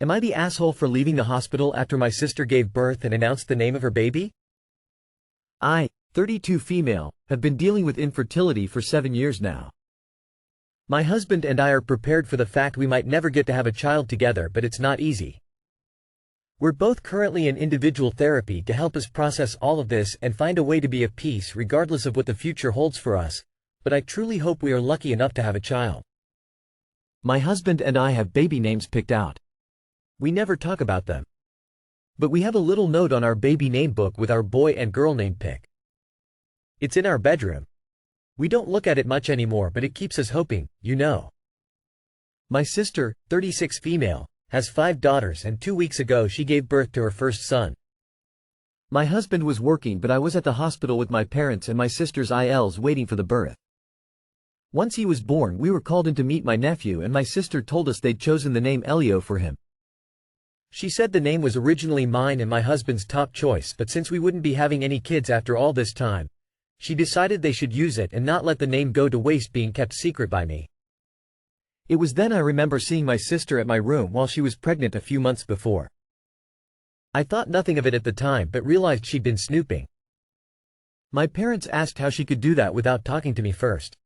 Am I the asshole for leaving the hospital after my sister gave birth and announced the name of her baby? I, 32 female, have been dealing with infertility for 7 years now. My husband and I are prepared for the fact we might never get to have a child together, but it's not easy. We're both currently in individual therapy to help us process all of this and find a way to be at peace regardless of what the future holds for us, but I truly hope we are lucky enough to have a child. My husband and I have baby names picked out. We never talk about them. But we have a little note on our baby name book with our boy and girl name pick. It's in our bedroom. We don't look at it much anymore, but it keeps us hoping, you know. My sister, 36 female, has 5 daughters, and 2 weeks ago she gave birth to her first son. My husband was working, but I was at the hospital with my parents and my sister's ILs waiting for the birth. Once he was born, we were called in to meet my nephew, and my sister told us they'd chosen the name Elio for him. She said the name was originally mine and my husband's top choice, but since we wouldn't be having any kids after all this time, she decided they should use it and not let the name go to waste being kept secret by me. It was then I remember seeing my sister at my room while she was pregnant a few months before. I thought nothing of it at the time but realized she'd been snooping. My parents asked how she could do that without talking to me first.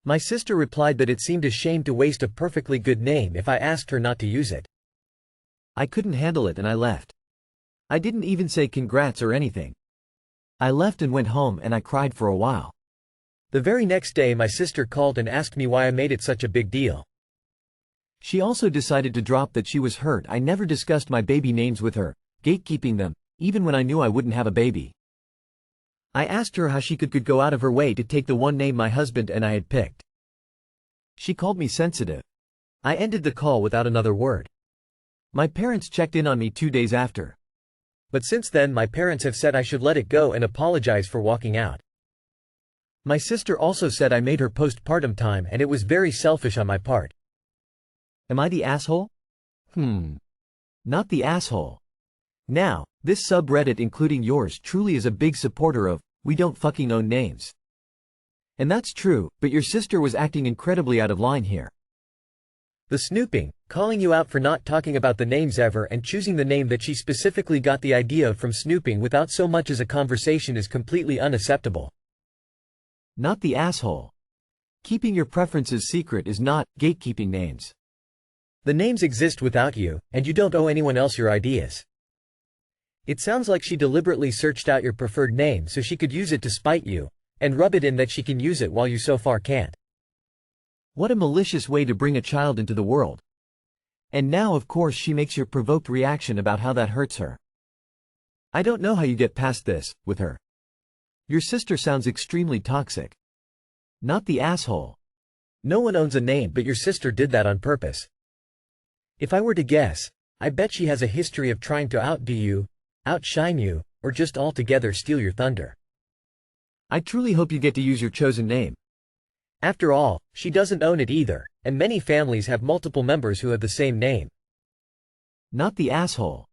My sister replied that it seemed a shame to waste a perfectly good name if I asked her not to use it. I couldn't handle it and I left. I didn't even say congrats or anything. I left and went home and I cried for a while. The very next day my sister called and asked me why I made it such a big deal. She also decided to drop that she was hurt I never discussed my baby names with her, gatekeeping them, even when I knew I wouldn't have a baby. I asked her how she could go out of her way to take the one name my husband and I had picked. She called me sensitive. I ended the call without another word. My parents checked in on me 2 days after. But since then my parents have said I should let it go and apologize for walking out. My sister also said I made her postpartum time and it was very selfish on my part. Am I the asshole? Not the asshole. Now, this subreddit, including yours truly, is a big supporter of, we don't fucking own names. And that's true, but your sister was acting incredibly out of line here. The snooping, calling you out for not talking about the names ever and choosing the name that she specifically got the idea of from snooping without so much as a conversation is completely unacceptable. Not the asshole. Keeping your preferences secret is not gatekeeping names. The names exist without you, and you don't owe anyone else your ideas. It sounds like she deliberately searched out your preferred name so she could use it to spite you, and rub it in that she can use it while you so far can't. What a malicious way to bring a child into the world. And now of course she makes your provoked reaction about how that hurts her. I don't know how you get past this, with her. Your sister sounds extremely toxic. Not the asshole. No one owns a name, but your sister did that on purpose. If I were to guess, I bet she has a history of trying to outdo you, outshine you, or just altogether steal your thunder. I truly hope you get to use your chosen name. After all, she doesn't own it either, and many families have multiple members who have the same name. Not the asshole.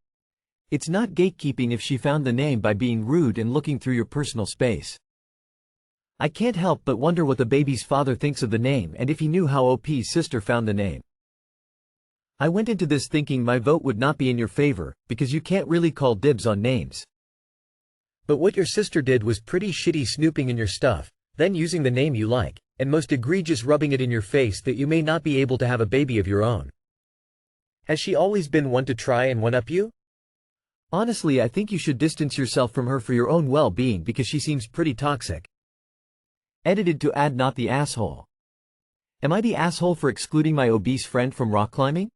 It's not gatekeeping if she found the name by being rude and looking through your personal space. I can't help but wonder what the baby's father thinks of the name and if he knew how OP's sister found the name. I went into this thinking my vote would not be in your favor, because you can't really call dibs on names. But what your sister did was pretty shitty, snooping in your stuff, then using the name you like, and most egregious, rubbing it in your face that you may not be able to have a baby of your own. Has she always been one to try and one-up you? Honestly, I think you should distance yourself from her for your own well-being because she seems pretty toxic. Edited to add not the asshole. Am I the asshole for excluding my obese friend from rock climbing?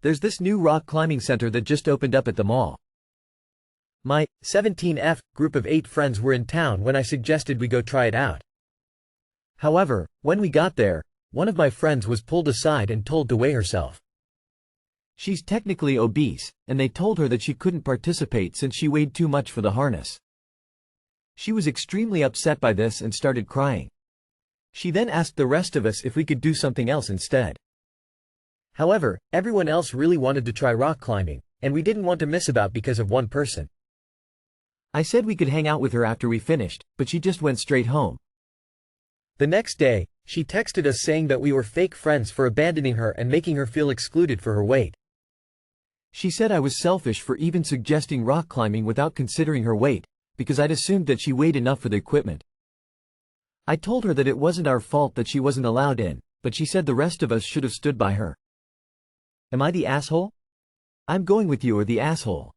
There's this new rock climbing center that just opened up at the mall. My 17F group of 8 friends were in town when I suggested we go try it out. However, when we got there, one of my friends was pulled aside and told to weigh herself. She's technically obese, and they told her that she couldn't participate since she weighed too much for the harness. She was extremely upset by this and started crying. She then asked the rest of us if we could do something else instead. However, everyone else really wanted to try rock climbing, and we didn't want to miss out because of one person. I said we could hang out with her after we finished, but she just went straight home. The next day, She texted us saying that we were fake friends for abandoning her and making her feel excluded for her weight. She said I was selfish for even suggesting rock climbing without considering her weight, because I'd assumed that she weighed enough for the equipment. I told her that it wasn't our fault that she wasn't allowed in, but she said the rest of us should have stood by her. Am I the asshole? I'm going with you or the asshole.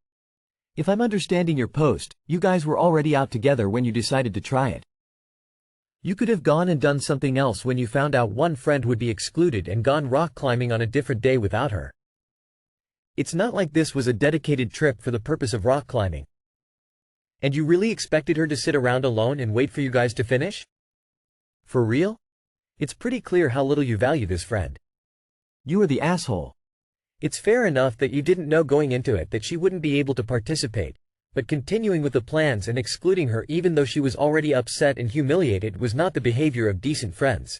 If I'm understanding your post, you guys were already out together when you decided to try it. You could have gone and done something else when you found out one friend would be excluded and gone rock climbing on a different day without her. It's not like this was a dedicated trip for the purpose of rock climbing. And you really expected her to sit around alone and wait for you guys to finish? For real? It's pretty clear how little you value this friend. You are the asshole. It's fair enough that you didn't know going into it that she wouldn't be able to participate, but continuing with the plans and excluding her even though she was already upset and humiliated was not the behavior of decent friends.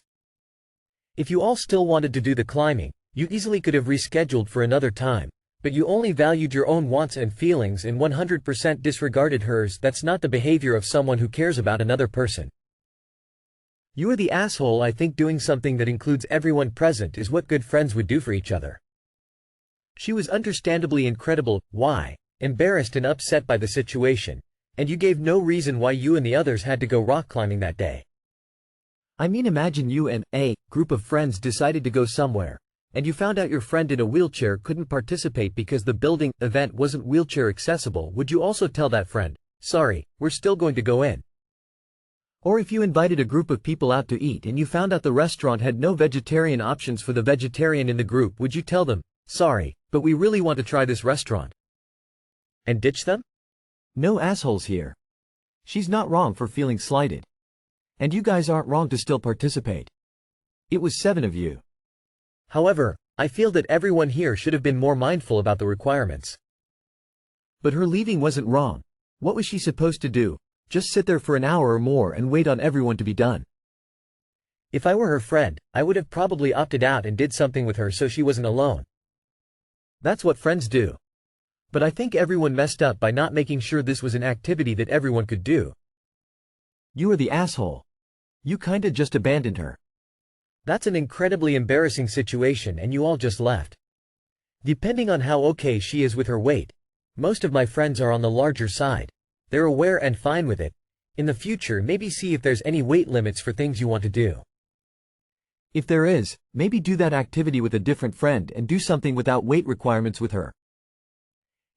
If you all still wanted to do the climbing, you easily could have rescheduled for another time, but you only valued your own wants and feelings and 100% disregarded hers. That's not the behavior of someone who cares about another person. You are the asshole. I think doing something that includes everyone present is what good friends would do for each other. She was understandably embarrassed and upset by the situation, and you gave no reason why you and the others had to go rock climbing that day. I mean, imagine you and a group of friends decided to go somewhere, and you found out your friend in a wheelchair couldn't participate because the event wasn't wheelchair accessible. Would you also tell that friend, sorry, we're still going to go in? Or if you invited a group of people out to eat and you found out the restaurant had no vegetarian options for the vegetarian in the group, would you tell them, sorry, but we really want to try this restaurant? And ditch them? No assholes here. She's not wrong for feeling slighted. And you guys aren't wrong to still participate. It was 7 of you. However, I feel that everyone here should have been more mindful about the requirements. But her leaving wasn't wrong. What was she supposed to do? Just sit there for an hour or more and wait on everyone to be done? If I were her friend, I would have probably opted out and did something with her so she wasn't alone. That's what friends do. But I think everyone messed up by not making sure this was an activity that everyone could do. You are the asshole. You kinda just abandoned her. That's an incredibly embarrassing situation and you all just left. Depending on how okay she is with her weight, most of my friends are on the larger side. They're aware and fine with it. In the future, maybe see if there's any weight limits for things you want to do. If there is, maybe do that activity with a different friend and do something without weight requirements with her.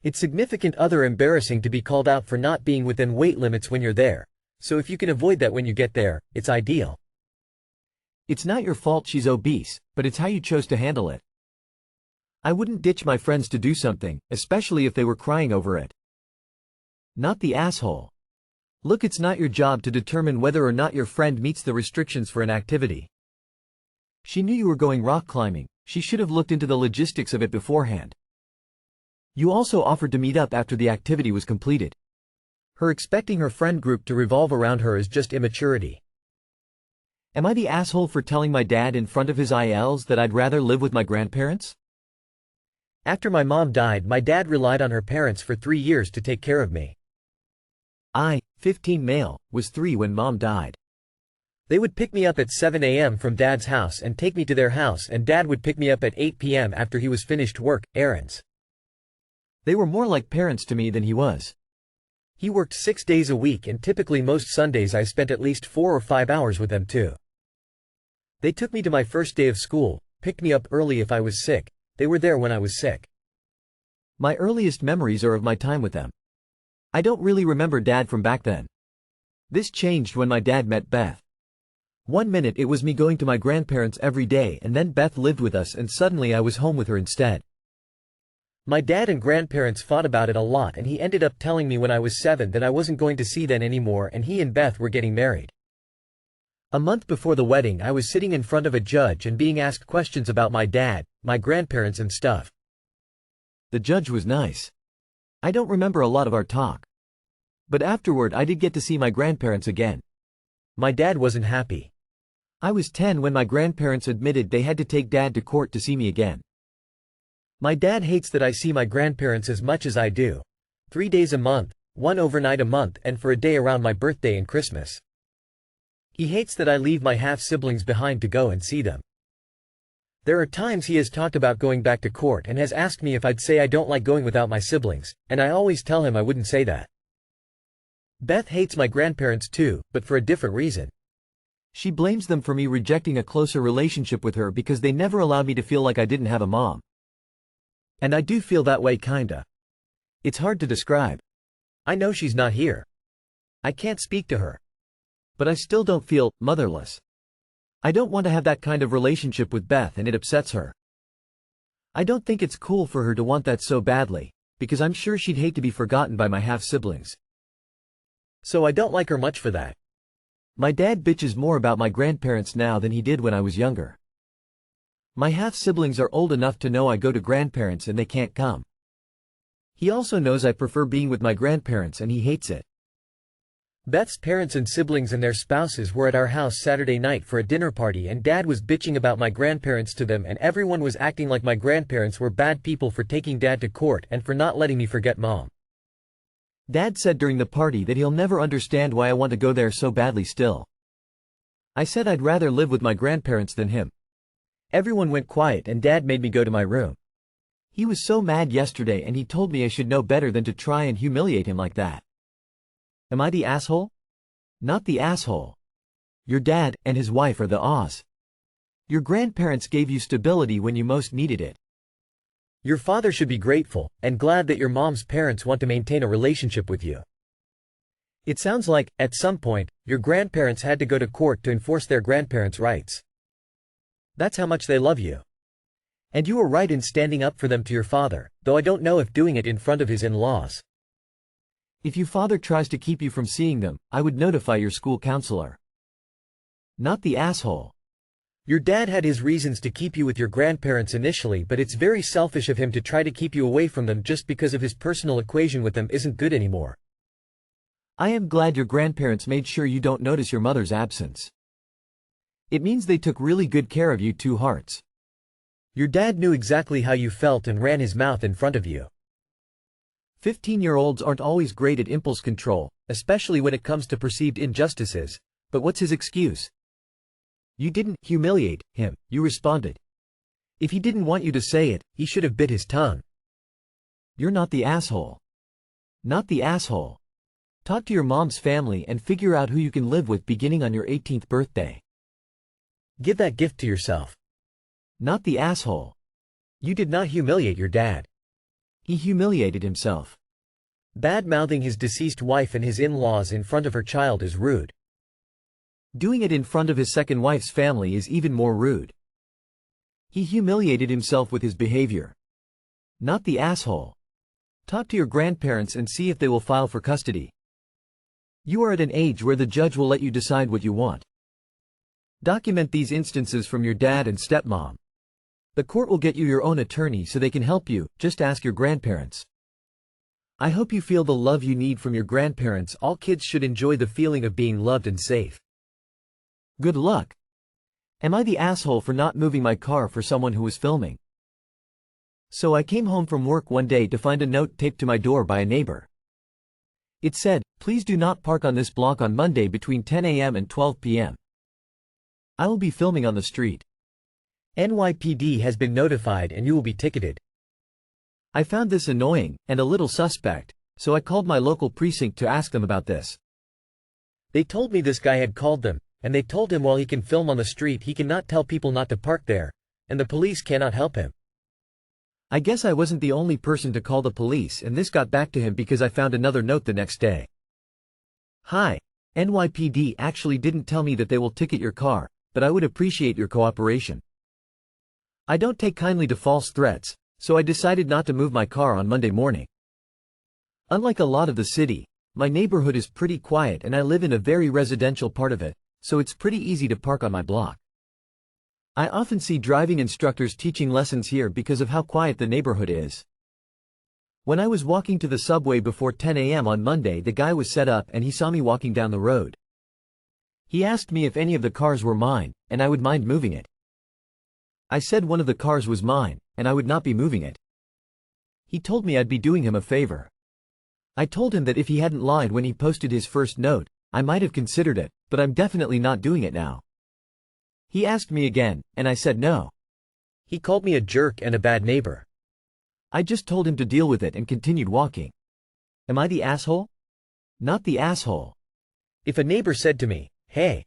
It's significant other embarrassing to be called out for not being within weight limits when you're there, so if you can avoid that when you get there, it's ideal. It's not your fault she's obese, but it's how you chose to handle it. I wouldn't ditch my friends to do something, especially if they were crying over it. Not the asshole. Look, it's not your job to determine whether or not your friend meets the restrictions for an activity. She knew you were going rock climbing. She should have looked into the logistics of it beforehand. You also offered to meet up after the activity was completed. Her expecting her friend group to revolve around her is just immaturity. Am I the asshole for telling my dad in front of his ILs that I'd rather live with my grandparents? After my mom died, my dad relied on her parents for 3 years to take care of me. I, 15 male, was 3 when mom died. They would pick me up at 7 a.m. from dad's house and take me to their house, and dad would pick me up at 8 p.m. after he was finished work, errands. They were more like parents to me than he was. He worked 6 days a week and typically most Sundays I spent at least 4 or 5 hours with them too. They took me to my first day of school, picked me up early if I was sick. They were there when I was sick. My earliest memories are of my time with them. I don't really remember dad from back then. This changed when my dad met Beth. One minute it was me going to my grandparents every day, and then Beth lived with us and suddenly I was home with her instead. My dad and grandparents fought about it a lot, and he ended up telling me when I was 7 that I wasn't going to see them anymore, and he and Beth were getting married. A month before the wedding I was sitting in front of a judge and being asked questions about my dad, my grandparents and stuff. The judge was nice. I don't remember a lot of our talk. But afterward I did get to see my grandparents again. My dad wasn't happy. I was 10 when my grandparents admitted they had to take dad to court to see me again. My dad hates that I see my grandparents as much as I do. 3 days a month, 1 overnight a month, and for a day around my birthday and Christmas. He hates that I leave my half-siblings behind to go and see them. There are times he has talked about going back to court and has asked me if I'd say I don't like going without my siblings, and I always tell him I wouldn't say that. Beth hates my grandparents too, but for a different reason. She blames them for me rejecting a closer relationship with her because they never allowed me to feel like I didn't have a mom. And I do feel that way kinda. It's hard to describe. I know she's not here. I can't speak to her. But I still don't feel motherless. I don't want to have that kind of relationship with Beth, and it upsets her. I don't think it's cool for her to want that so badly, because I'm sure she'd hate to be forgotten by my half-siblings. So I don't like her much for that. My dad bitches more about my grandparents now than he did when I was younger. My half-siblings are old enough to know I go to grandparents and they can't come. He also knows I prefer being with my grandparents and he hates it. Beth's parents and siblings and their spouses were at our house Saturday night for a dinner party, and Dad was bitching about my grandparents to them, and everyone was acting like my grandparents were bad people for taking Dad to court and for not letting me forget Mom. Dad said during the party that he'll never understand why I want to go there so badly still. I said I'd rather live with my grandparents than him. Everyone went quiet and Dad made me go to my room. He was so mad yesterday and he told me I should know better than to try and humiliate him like that. Am I the asshole? Not the asshole. Your dad and his wife are the Oz. Your grandparents gave you stability when you most needed it. Your father should be grateful and glad that your mom's parents want to maintain a relationship with you. It sounds like, at some point, your grandparents had to go to court to enforce their grandparents' rights. That's how much they love you. And you were right in standing up for them to your father, though I don't know if doing it in front of his in-laws. If your father tries to keep you from seeing them, I would notify your school counselor. Not the asshole. Your dad had his reasons to keep you with your grandparents initially, but it's very selfish of him to try to keep you away from them just because of his personal equation with them isn't good anymore. I am glad your grandparents made sure you don't notice your mother's absence. It means they took really good care of you, two hearts. Your dad knew exactly how you felt and ran his mouth in front of you. 15-year-olds aren't always great at impulse control, especially when it comes to perceived injustices. But what's his excuse? You didn't humiliate him, you responded. If he didn't want you to say it, he should have bit his tongue. You're not the asshole. Not the asshole. Talk to your mom's family and figure out who you can live with beginning on your 18th birthday. Give that gift to yourself. Not the asshole. You did not humiliate your dad. He humiliated himself. Bad-mouthing his deceased wife and his in-laws in front of her child is rude. Doing it in front of his second wife's family is even more rude. He humiliated himself with his behavior. Not the asshole. Talk to your grandparents and see if they will file for custody. You are at an age where the judge will let you decide what you want. Document these instances from your dad and stepmom. The court will get you your own attorney so they can help you, just ask your grandparents. I hope you feel the love you need from your grandparents. All kids should enjoy the feeling of being loved and safe. Good luck. Am I the asshole for not moving my car for someone who was filming? So I came home from work one day to find a note taped to my door by a neighbor. It said, "Please do not park on this block on Monday between 10 a.m. and 12 p.m. I will be filming on the street. NYPD has been notified and you will be ticketed." I found this annoying and a little suspect, so I called my local precinct to ask them about this. They told me this guy had called them, and they told him while he can film on the street he cannot tell people not to park there, and the police cannot help him. I guess I wasn't the only person to call the police, and this got back to him because I found another note the next day. "Hi. NYPD actually didn't tell me that they will ticket your car, but I would appreciate your cooperation. I don't take kindly to false threats, so I decided not to move my car on Monday morning. Unlike a lot of the city, my neighborhood is pretty quiet and I live in a very residential part of it, so it's pretty easy to park on my block. I often see driving instructors teaching lessons here because of how quiet the neighborhood is. When I was walking to the subway before 10 a.m. on Monday, the guy was set up and he saw me walking down the road. He asked me if any of the cars were mine, and I would mind moving it. I said one of the cars was mine, and I would not be moving it. He told me I'd be doing him a favor. I told him that if he hadn't lied when he posted his first note, I might have considered it, but I'm definitely not doing it now. He asked me again, and I said no. He called me a jerk and a bad neighbor. I just told him to deal with it and continued walking. Am I the asshole? Not the asshole. If a neighbor said to me, "Hey,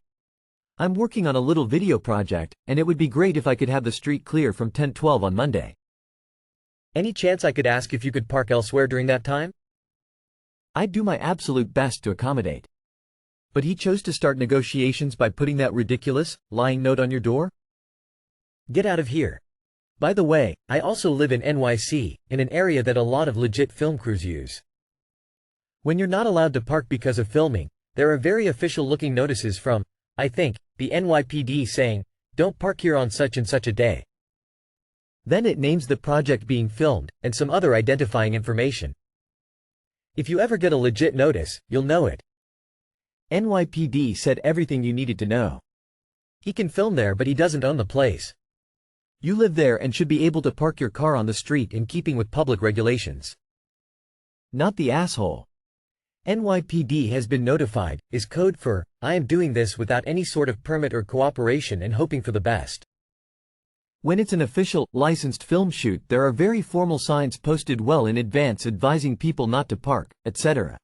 I'm working on a little video project, and it would be great if I could have the street clear from 10:12 on Monday. Any chance I could ask if you could park elsewhere during that time?" I'd do my absolute best to accommodate. But he chose to start negotiations by putting that ridiculous, lying note on your door? Get out of here. By the way, I also live in NYC, in an area that a lot of legit film crews use. When you're not allowed to park because of filming, there are very official-looking notices from, I think, the NYPD saying, "Don't park here on such and such a day." Then it names the project being filmed, and some other identifying information. If you ever get a legit notice, you'll know it. NYPD said everything you needed to know. He can film there, but he doesn't own the place. You live there and should be able to park your car on the street in keeping with public regulations. Not the asshole. NYPD has been notified, is code for, I am doing this without any sort of permit or cooperation and hoping for the best. When it's an official, licensed film shoot, there are very formal signs posted well in advance advising people not to park, etc.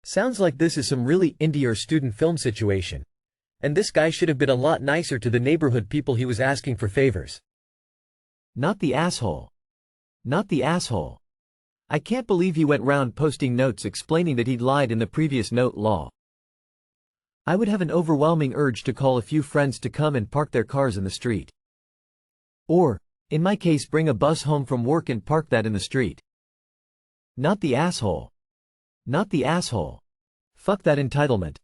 Sounds like this is some really indie or student film situation. And this guy should have been a lot nicer to the neighborhood people he was asking for favors. Not the asshole. Not the asshole. I can't believe he went round posting notes explaining that he'd lied in the previous note law. I would have an overwhelming urge to call a few friends to come and park their cars in the street. Or, in my case, bring a bus home from work and park that in the street. Not the asshole. Not the asshole. Fuck that entitlement.